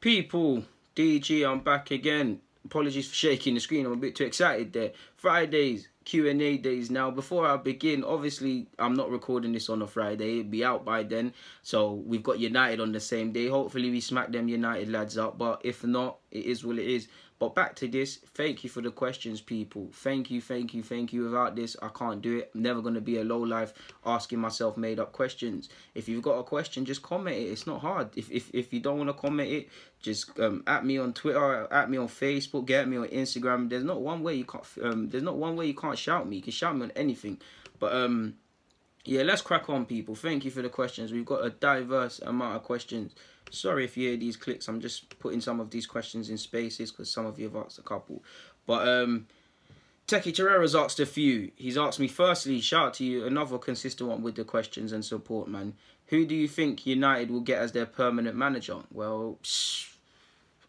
People, DG, I'm back again. Apologies for shaking the screen. I'm a bit too excited there. Fridays, Q&A days now. Before I begin, obviously, I'm not recording this on a Friday. It'll be out by then. So we've got United on the same day. Hopefully, we smack them United lads up. But if not, it is what it is. But back to this. Thank you for the questions, people. Thank you. Without this, I can't do it. I'm never going to be a low life asking myself made up questions. If you've got a question, just comment it. It's not hard. If you don't want to comment it, just at me on Twitter, at me on Facebook, get me on Instagram. There's not one way you can't shout me. You can shout me on anything. But yeah, let's crack on, people. Thank you for the questions. We've got a diverse amount of questions. Sorry if you hear these clicks. I'm just putting some of these questions in spaces because some of you have asked a couple. But Techie Terrera's asked a few. He's asked me, firstly, shout out to you, another consistent one with the questions and support, man. Who do you think United will get as their permanent manager? Well,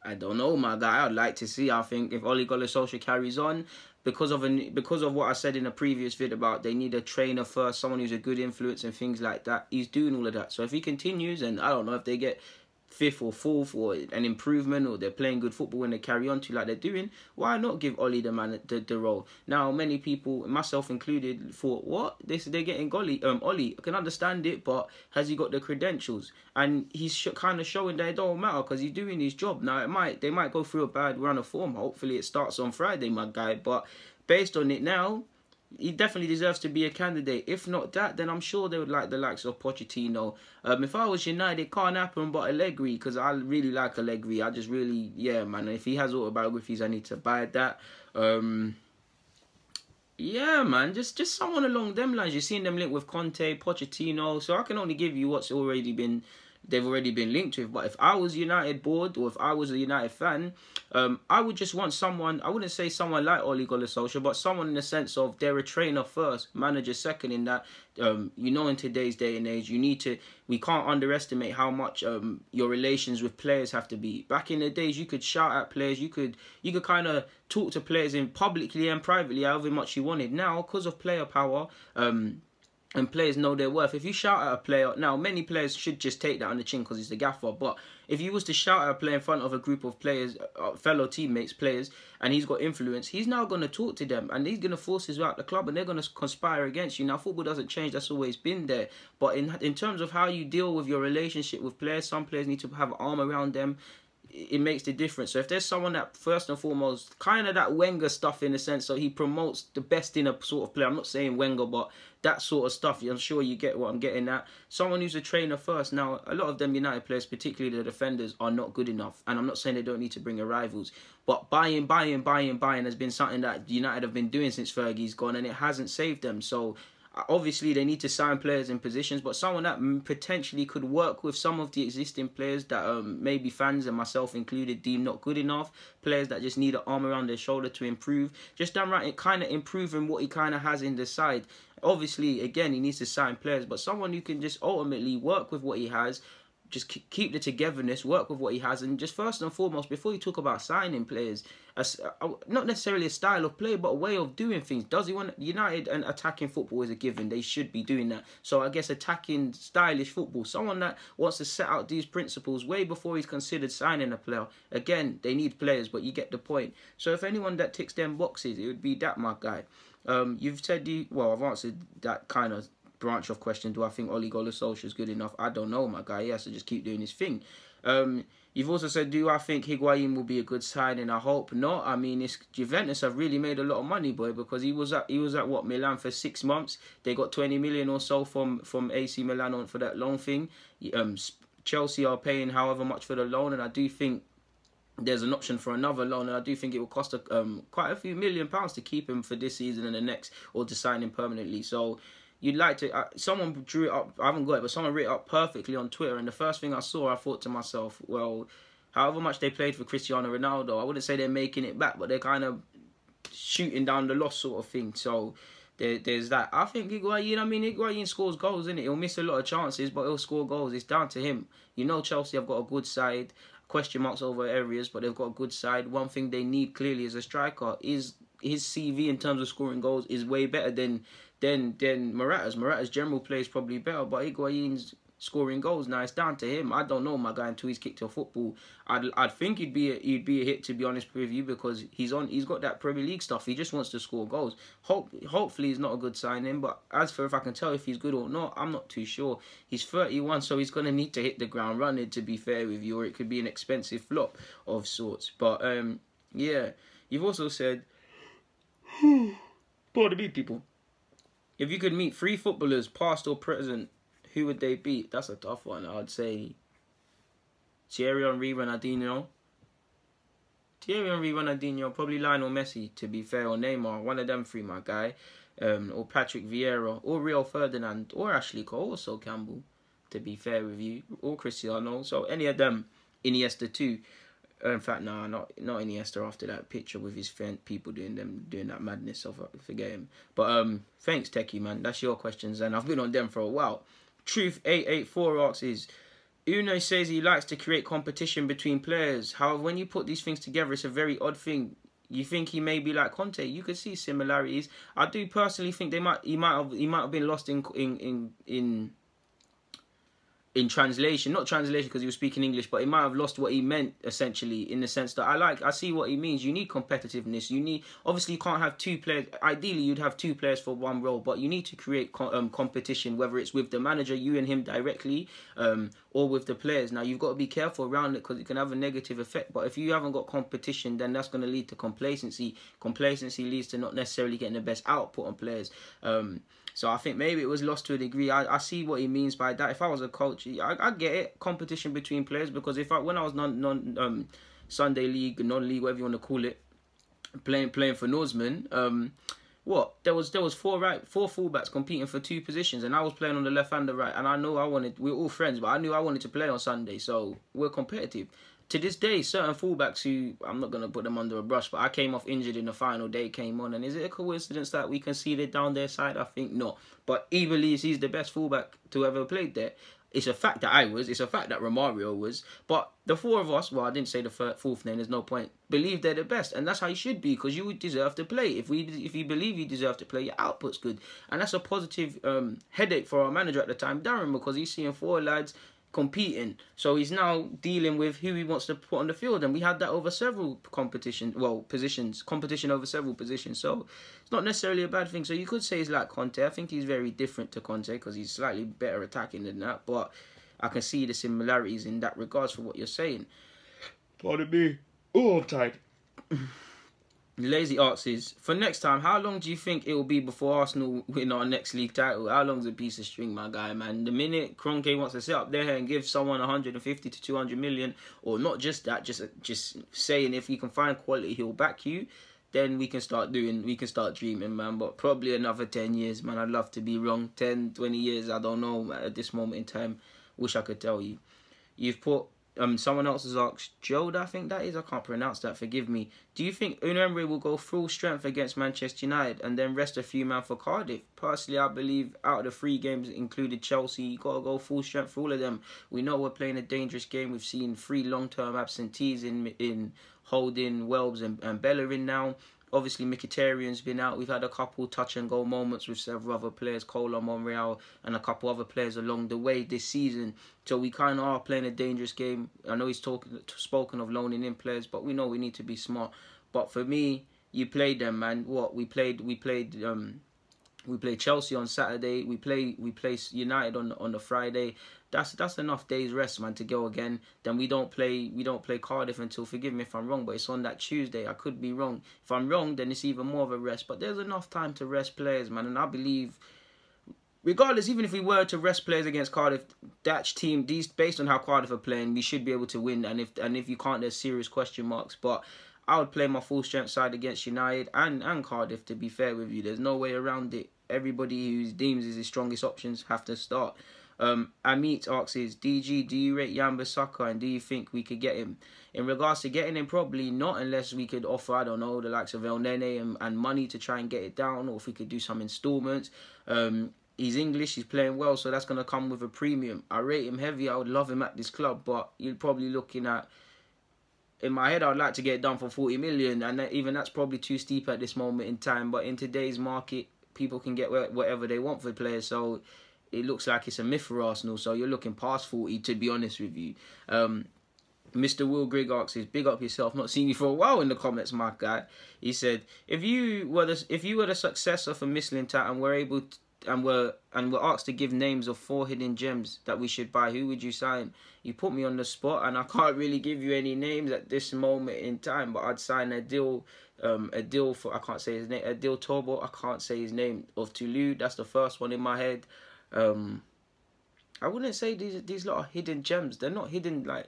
I don't know, my guy. I'd like to see. I think if Ole Gunnar Solskjaer carries on, because of what I said in a previous vid about they need a trainer first, someone who's a good influence and things like that, he's doing all of that. So if he continues, and I don't know if they get fifth or fourth or an improvement, or they're playing good football when they carry on to like they're doing, why not give Ollie the role? Now, many people, myself included, thought, what? They're getting Ollie. I can understand it, but has he got the credentials? And he's kind of showing that it don't matter because he's doing his job. Now, they might go through a bad run of form. Hopefully it starts on Friday, my guy. But based on it now, he definitely deserves to be a candidate. If not that, then I'm sure they would like the likes of Pochettino. If I was United, it can't happen but Allegri, because I really like Allegri. I just really, yeah, man. If he has autobiographies, I need to buy that. Yeah, man, just someone along them lines. You've seen them linked with Conte, Pochettino, so I can only give you what's they've already been linked with. But if I was United board, or if I was a United fan, I would just want someone, I wouldn't say someone like Ole Gunnar Solskjaer, but someone in the sense of they're a trainer first, manager second, in that, in today's day and age, we can't underestimate how much your relations with players have to be. Back in the days, you could shout at players, you could kind of talk to players in publicly and privately, however much you wanted. Now, because of player power, and players know their worth. If you shout at a player, now many players should just take that on the chin because he's the gaffer, but if you was to shout at a player in front of a group of players, fellow teammates, players, and he's got influence, he's now going to talk to them and he's going to force his way out the club and they're going to conspire against you. Now, football doesn't change, that's always been there, but in terms of how you deal with your relationship with players, some players need to have an arm around them. It makes the difference. So if there's someone that, first and foremost, kind of that Wenger stuff in a sense, so he promotes the best in a sort of player. I'm not saying Wenger, but that sort of stuff. I'm sure you get what I'm getting at. Someone who's a trainer first. Now, a lot of them United players, particularly the defenders, are not good enough. And I'm not saying they don't need to bring in rivals. But buying has been something that United have been doing since Fergie's gone, and it hasn't saved them. So obviously, they need to sign players in positions, but someone that potentially could work with some of the existing players that maybe fans and myself included deem not good enough, players that just need an arm around their shoulder to improve, just downright kind of improving what he kind of has in the side. Obviously, again, he needs to sign players, but someone who can just ultimately work with what he has, just keep the togetherness, work with what he has, and just first and foremost, before you talk about signing players, not necessarily a style of play, but a way of doing things. Does he want United, and attacking football is a given? They should be doing that. So I guess attacking, stylish football, someone that wants to set out these principles way before he's considered signing a player. Again, they need players, but you get the point. So if anyone that ticks them boxes, it would be that, my guy. You've said I've answered that kind of branch of question. Do I think Ole Gunnar Solskjaer is good enough? I don't know, my guy. He has to just keep doing his thing. You've also said, do I think Higuain will be a good signing? I hope not. I mean, Juventus have really made a lot of money, boy, because he was at what, Milan for 6 months. They got 20 million or so from AC Milan on for that loan thing. Chelsea are paying however much for the loan, and I do think there's an option for another loan, and I do think it will cost quite a few £1,000,000 to keep him for this season and the next, or to sign him permanently. So you'd like to... someone drew it up, I haven't got it, but someone wrote it up perfectly on Twitter, and the first thing I saw, I thought to myself, well, however much they played for Cristiano Ronaldo, I wouldn't say they're making it back, but they're kind of shooting down the loss sort of thing. So there's that. I think Higuain scores goals, innit? He'll miss a lot of chances, but he'll score goals. It's down to him. Chelsea have got a good side, question marks over areas, but they've got a good side. One thing they need clearly as a striker is his CV in terms of scoring goals is way better than Morata's. Morata's general play is probably better, but Higuain's scoring goals. Now it's down to him. I don't know my guy until he's kicked a football. I'd think he'd be a hit, to be honest with you, because he's got that Premier League stuff. He just wants to score goals. Hopefully he's not a good signing, but as for if I can tell if he's good or not, I'm not too sure. He's 31, so he's gonna need to hit the ground running, to be fair with you, or it could be an expensive flop of sorts. But yeah, you've also said, pardon me, people. If you could meet 3 footballers, past or present, who would they be? That's a tough one. I'd say Thierry Henry, Ronaldinho. Probably Lionel Messi, to be fair, or Neymar. One of them 3, my guy. Or Patrick Vieira, or Rio Ferdinand, or Ashley Cole, or Sol Campbell, to be fair with you, or Cristiano. So any of them. Iniesta too. In fact, no, not Iniesta after that picture with his people doing that madness. So forget him. But thanks, Techie, man. That's your questions, and I've been on them for a while. Truth884 asks, Unai says he likes to create competition between players. However, when you put these things together, it's a very odd thing. You think he may be like Conte? You could see similarities. I do personally think he might have been lost in translation, not translation because he was speaking English, but he might have lost what he meant, essentially, in the sense that I see what he means. You need competitiveness. Obviously you can't have 2 players. Ideally you'd have 2 players for one role, but you need to create competition, whether it's with the manager, you and him directly, or with the players. Now you've got to be careful around it because it can have a negative effect, but if you haven't got competition, then that's going to lead to complacency. Complacency leads to not necessarily getting the best output on players. So I think maybe it was lost to a degree. I see what he means by that. If I was a coach, I get it. Competition between players, because when I was non Sunday league, non-league, whatever you want to call it, playing for Norseman, there was 4 fullbacks competing for 2 positions, and I was playing on the left and the right, and I know we're all friends, but I knew I wanted to play on Sunday, so we're competitive. To this day, certain fullbacks who, I'm not going to put them under a brush, but I came off injured in the final day, came on, and is it a coincidence that we conceded down their side? I think not. But he believes he's the best fullback to ever played there. It's a fact that I was. It's a fact that Romario was. But the 4 of us, well, I didn't say the 4th name, there's no point, believe they're the best. And that's how you should be, because you deserve to play. If you believe you deserve to play, your output's good. And that's a positive headache for our manager at the time, Darren, because he's seeing 4 lads competing. So he's now dealing with who he wants to put on the field, and we had that over several competition over several positions. So it's not necessarily a bad thing. So you could say he's like Conte. I think he's very different to Conte because he's slightly better attacking than that, but I can see the similarities in that regards for what you're saying. Pardon me. Oh, I'm tired. Lazy asks, for next time, how long do you think it will be before Arsenal win our next league title? How long's a piece of string, my guy, man? The minute Kroenke wants to sit up there and give someone 150 to 200 million, or not just that, just saying if he can find quality, he'll back you, then we can start dreaming, man. But probably another 10 years, man. I'd love to be wrong. 10, 20 years, I don't know at this moment in time. Wish I could tell you. You've put... someone else has asked, Joda, I think that is, I can't pronounce that, forgive me. Do you think Unai Emery will go full strength against Manchester United and then rest a few man for Cardiff? Personally, I believe out of the 3 games included Chelsea, you got to go full strength for all of them. We know we're playing a dangerous game. We've seen 3 long-term absentees in Holding, Welbs and Bellerin now. Obviously, Mkhitaryan's been out. We've had a couple touch-and-go moments with several other players, Cola, Monreal, and a couple other players along the way this season. So we kind of are playing a dangerous game. I know he's spoken of loaning in players, but we know we need to be smart. But for me, you played them, man. We played Chelsea on Saturday. We play United on the Friday. That's enough days rest, man, to go again. Then we don't play Cardiff until, forgive me if I'm wrong, but it's on that Tuesday. I could be wrong. If I'm wrong, then it's even more of a rest. But there's enough time to rest players, man. And I believe, regardless, even if we were to rest players against Cardiff, that team, based on how Cardiff are playing, we should be able to win. And if you can't, there's serious question marks. But I would play my full strength side against United and Cardiff, to be fair with you. There's no way around it. Everybody who deems is his strongest options have to start. Amit asks, DG, do you rate Wan-Bissaka and do you think we could get him? In regards to getting him, probably not, unless we could offer, I don't know, the likes of El Nene and money to try and get it down, or if we could do some installments. He's English, he's playing well, so that's going to come with a premium. I rate him heavy. I would love him at this club, but you're probably looking at, in my head, I'd like to get it done for 40 million, and even that's probably too steep at this moment in time. But in today's market, people can get whatever they want for players, so it looks like it's a myth for Arsenal. So you're looking past 40, to be honest with you. Mr. Will Grigg asks, "Big up yourself. Not seen you for a while in the comments, my guy." He said, "If you were the successor for Mislintat and were able to, and were asked to give names of 4 hidden gems that we should buy, who would you sign?" You put me on the spot, and I can't really give you any names at this moment in time. But I'd sign a deal for, I can't say his name, a deal Torbo. I can't say his name, of Toulouse. That's the first one in my head. I wouldn't say these lot are hidden gems. They're not hidden, like,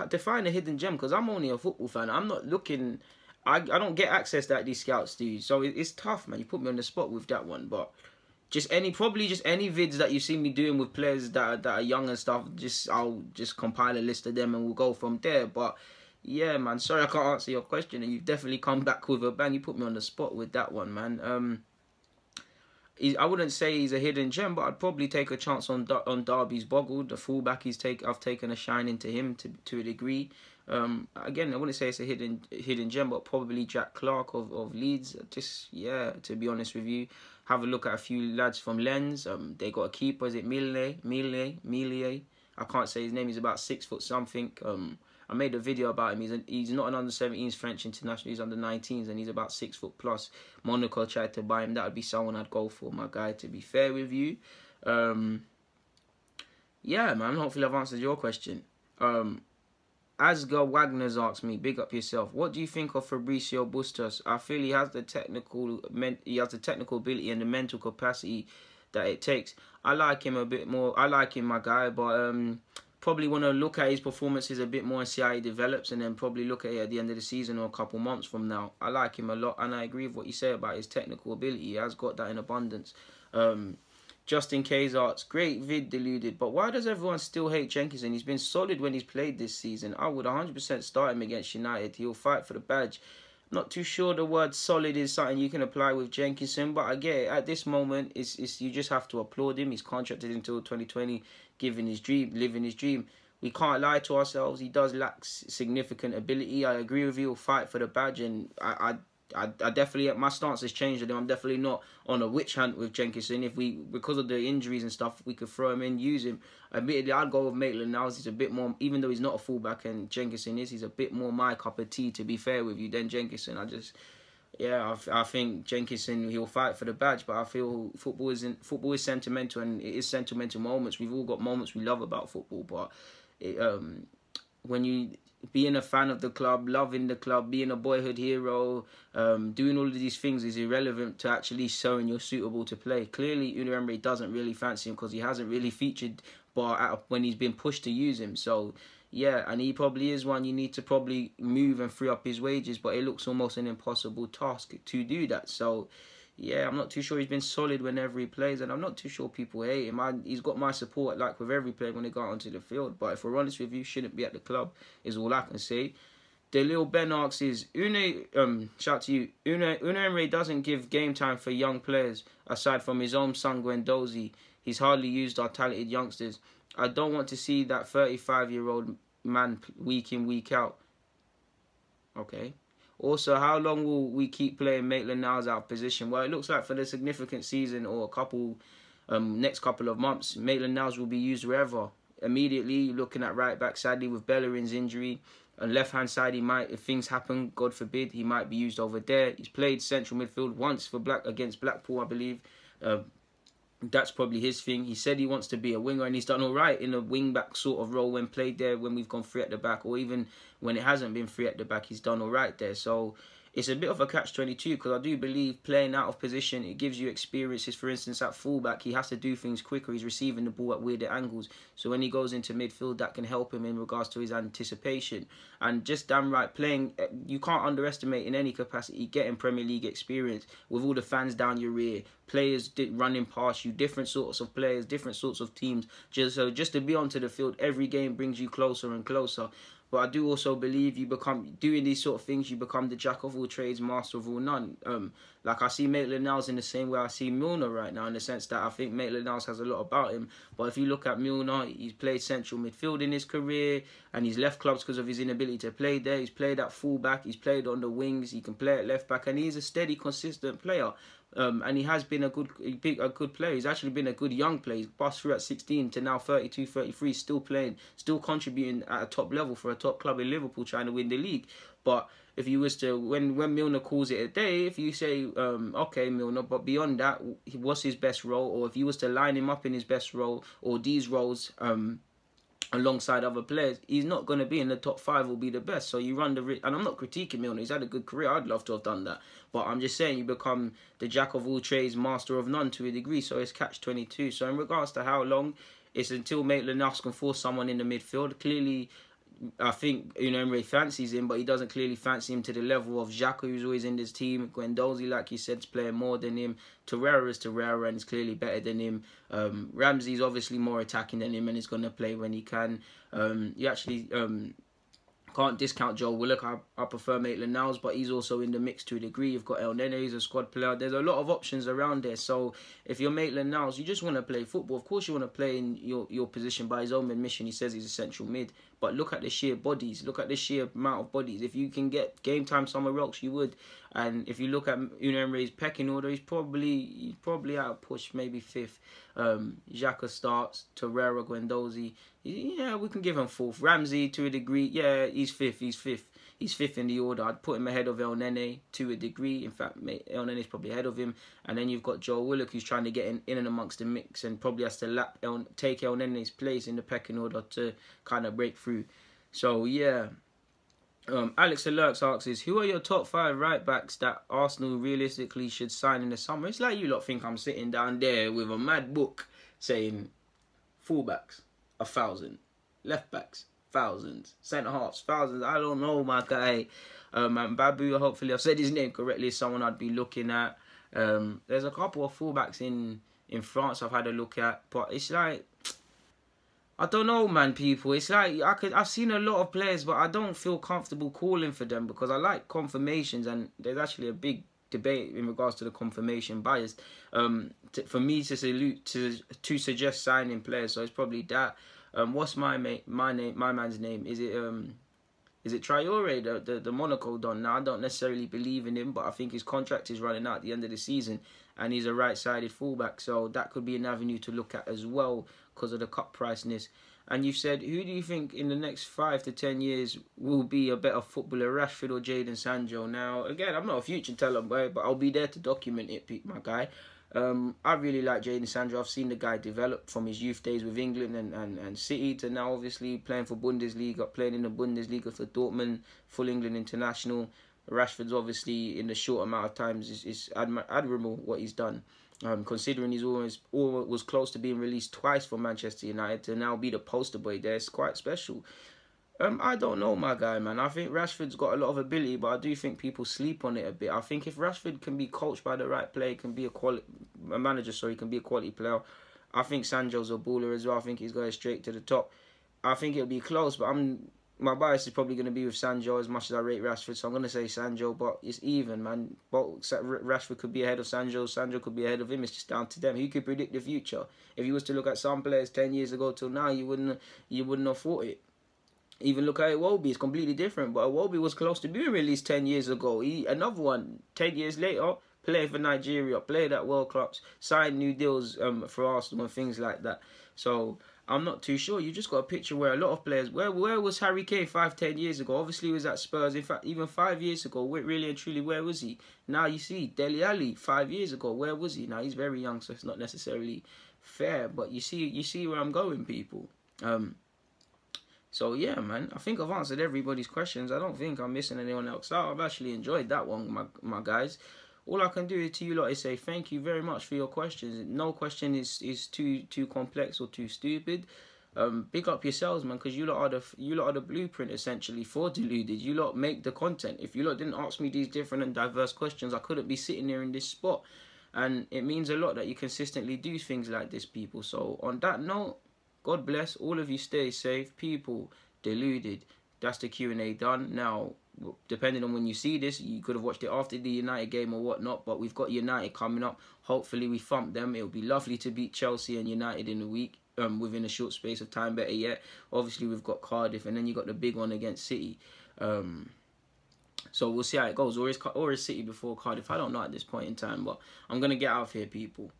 define a hidden gem, because I'm only a football fan. I'm not looking. I don't get access that these scouts do, so it's tough, man. You put me on the spot with that one, but probably just any vids that you see me doing with players that are young and stuff. I'll just compile a list of them and we'll go from there. But yeah, man, sorry I can't answer your question, and you've definitely come back with a bang. You put me on the spot with that one, man. I wouldn't say he's a hidden gem, but I'd probably take a chance on Derby's Bogle, the fullback. I've taken a shine into him to a degree. Again, I wouldn't say it's a hidden gem, but probably Jack Clark of Leeds. To be honest with you, have a look at a few lads from Lens. They got a keeper. Is it Millie? I can't say his name. He's about 6 foot something. I made a video about him. He's not an under-17s French international. He's under-19s, and he's about 6 foot plus. Monaco tried to buy him. That would be someone I'd go for, my guy, to be fair with you. Yeah, man. Hopefully I've answered your question. Asger Wagner's asked me, "Big up yourself. What do you think of Fabricio Bustos? I feel he has the technical ability and the mental capacity that it takes. I like him a bit more. I like him, my guy, but probably want to look at his performances a bit more and see how he develops, and then probably look at it at the end of the season or a couple months from now. I like him a lot, and I agree with what you say about his technical ability. He has got that in abundance." Justin K's asks, "Great vid, deluded, but why does everyone still hate Jenkinson? He's been solid when he's played this season. I would 100% start him against United. He'll fight for the badge." Not too sure the word solid is something you can apply with Jenkinson, but I get it. At this moment, it's you just have to applaud him. He's contracted until 2020, living his dream. We can't lie to ourselves. He does lack significant ability. I agree with you. He'll fight for the badge, and I definitely, my stance has changed with him. I'm definitely not on a witch hunt with Jenkinson. If because of the injuries and stuff, we could throw him in, use him. Admittedly, I'd go with Maitland-Niles. He's a bit more, even though he's not a fullback and Jenkinson is, he's a bit more my cup of tea, to be fair with you, than Jenkinson. I think Jenkinson, he'll fight for the badge, but I feel football is sentimental, and it is sentimental moments. We've all got moments we love about football, but when you being a fan of the club, loving the club, being a boyhood hero, doing all of these things is irrelevant to actually showing you're suitable to play. Clearly, Unai Emery doesn't really fancy him because he hasn't really featured when he's been pushed to use him. So, yeah, and he probably is one you need to probably move and free up his wages, but it looks almost an impossible task to do that. So, yeah, I'm not too sure he's been solid whenever he plays, and I'm not too sure people hate him. He's got my support, like with every player when they go out onto the field. But if we're honest with you, shouldn't be at the club, is all I can say. The little Ben asks is, shout to you, Unai Emery doesn't give game time for young players, aside from his own son Guendouzi. He's hardly used our talented youngsters. I don't want to see that 35-year-old man week in, week out. Okay. Also, how long will we keep playing Maitland-Niles out of position? Well, it looks like for the significant season or next couple of months, Maitland-Niles will be used wherever. Immediately, looking at right back, sadly, with Bellerin's injury. On left-hand side, if things happen, God forbid, he might be used over there. He's played central midfield once against Blackpool, I believe. That's probably his thing. He said he wants to be a winger, and he's done all right in a wing-back sort of role when played there, when we've gone free at the back, or even when it hasn't been free at the back, he's done all right there. So it's a bit of a catch-22, because I do believe playing out of position, it gives you experiences. For instance, at fullback, he has to do things quicker. He's receiving the ball at weirder angles. So when he goes into midfield, that can help him in regards to his anticipation. And just damn right, playing, you can't underestimate in any capacity getting Premier League experience with all the fans down your rear, players running past you, different sorts of players, different sorts of teams. Just to be onto the field, every game brings you closer and closer. But I do also believe doing these sort of things, you become the jack of all trades, master of all none. Like I see Maitland-Niles in the same way I see Milner right now, in the sense that I think Maitland-Niles has a lot about him. But if you look at Milner, he's played central midfield in his career, and he's left clubs because of his inability to play there. He's played at full back, he's played on the wings, he can play at left back, and he's a steady, consistent player. And he has been a good player. He's actually been a good young player. He's passed through at 16 to now 32, 33, still playing, still contributing at a top level for a top club in Liverpool, trying to win the league. But if you was to, when Milner calls it a day, if you say, okay, Milner, but beyond that, what's his best role? Or if you was to line him up in his best role, or these roles, alongside other players, he's not going to be in the top 5 or be the best. So you run the risk, and I'm not critiquing Milner, he's had a good career, I'd love to have done that, but I'm just saying you become the jack of all trades, master of none to a degree, so it's catch-22. So in regards to how long, it's until Maitland-Niles can force someone in the midfield. Clearly, I think Unai Emery fancies him, but he doesn't clearly fancy him to the level of Xhaka, who's always in this team. Guendouzi, like you said, is playing more than him. Torreira is Torreira and is clearly better than him. Ramsey's obviously more attacking than him and is going to play when he can. You actually can't discount Joe Willock. I prefer Maitland-Niles, but he's also in the mix to a degree. You've got El Nene, he's a squad player. There's a lot of options around there. So if you're Maitland-Niles, you just want to play football. Of course you want to play in your position. By his own admission, he says he's a central mid. But look at the sheer bodies. Look at the sheer amount of bodies. If you can get game time somewhere else, you would. And if you look at Unai Emery's pecking order, he's probably out of push, maybe 5th. Xhaka starts, Torreira, Guendouzi. Yeah, we can give him 4th. Ramsey, to a degree, yeah, he's 5th. He's 5th in the order. I'd put him ahead of El Nene to a degree. In fact, El Nene's probably ahead of him. And then you've got Joe Willock, who's trying to get in and amongst the mix and probably has to take El Nene's place in the pecking order to kind of break through. So, yeah. Alex Alerks asks, who are your top 5 right-backs that Arsenal realistically should sign in the summer? It's like you lot think I'm sitting down there with a mad book saying fullbacks, 1,000. Left-backs, thousands. Centre-halves, thousands. I don't know, my guy. And Babu, hopefully I've said his name correctly, is someone I'd be looking at. There's a couple of fullbacks in France I've had a look at, but it's like, I don't know, man, people. It's like I've seen a lot of players, but I don't feel comfortable calling for them because I like confirmations, and there's actually a big debate in regards to the confirmation bias. For me to suggest signing players, so it's probably that. What's my man's name? Is it Traore, the Monaco don? Now I don't necessarily believe in him, but I think his contract is running out at the end of the season, and he's a right-sided fullback, so that could be an avenue to look at as well because of the cut priceness. And you've said, who do you think in the next 5 to 10 years will be a better footballer, Rashford or Jadon Sancho? Now, again, I'm not a future teller, boy, but I'll be there to document it, my guy. I really like Jadon Sancho. I've seen the guy develop from his youth days with England and City to now obviously playing for Bundesliga, playing in the Bundesliga for Dortmund, full England international. Rashford's obviously in the short amount of times is admirable what he's done. Considering he's always was close to being released twice from Manchester United to now be the poster boy there, it's quite special. I don't know, my guy, man. I think Rashford's got a lot of ability, but I do think people sleep on it a bit. I think if Rashford can be coached by the right player, can be can be a quality player. I think Sancho's a baller as well. I think he's going straight to the top. I think it'll be close, but my bias is probably going to be with Sancho as much as I rate Rashford, so I'm going to say Sancho, but it's even, man. Rashford could be ahead of Sancho could be ahead of him. It's just down to them. Who could predict the future? If you was to look at some players 10 years ago till now, you wouldn't have thought it. Even look at Iwobi, it's completely different, but Iwobi was close to being released 10 years ago. Another one, 10 years later, played for Nigeria, played at World Cups, signed new deals for Arsenal and things like that. So I'm not too sure. You just got a picture where a lot of players... Where was Harry Kane 5-10 years ago? Obviously, he was at Spurs. In fact, even 5 years ago, really and truly, where was he? Now you see, Dele Alli, 5 years ago, where was he? Now he's very young, so it's not necessarily fair. But you see where I'm going, people. So yeah, man, I think I've answered everybody's questions. I don't think I'm missing anyone else out. I've actually enjoyed that one, my guys. All I can do to you lot is say thank you very much for your questions. No question is too complex or too stupid. Big up yourselves, man, because you lot are the blueprint essentially for Deluded. You lot make the content. If you lot didn't ask me these different and diverse questions, I couldn't be sitting here in this spot. And it means a lot that you consistently do things like this, people. So on that note, God bless. All of you stay safe. People, Deluded. That's the Q&A done. Now, depending on when you see this, you could have watched it after the United game or whatnot, but we've got United coming up. Hopefully we thump them. It'll be lovely to beat Chelsea and United in a week, within a short space of time, better yet. Obviously we've got Cardiff, and then you got the big one against City. So we'll see how it goes. Or is City before Cardiff? I don't know at this point in time, but I'm gonna get out of here, people.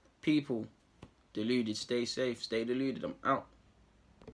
Deluded. Stay safe. Stay deluded. I'm out.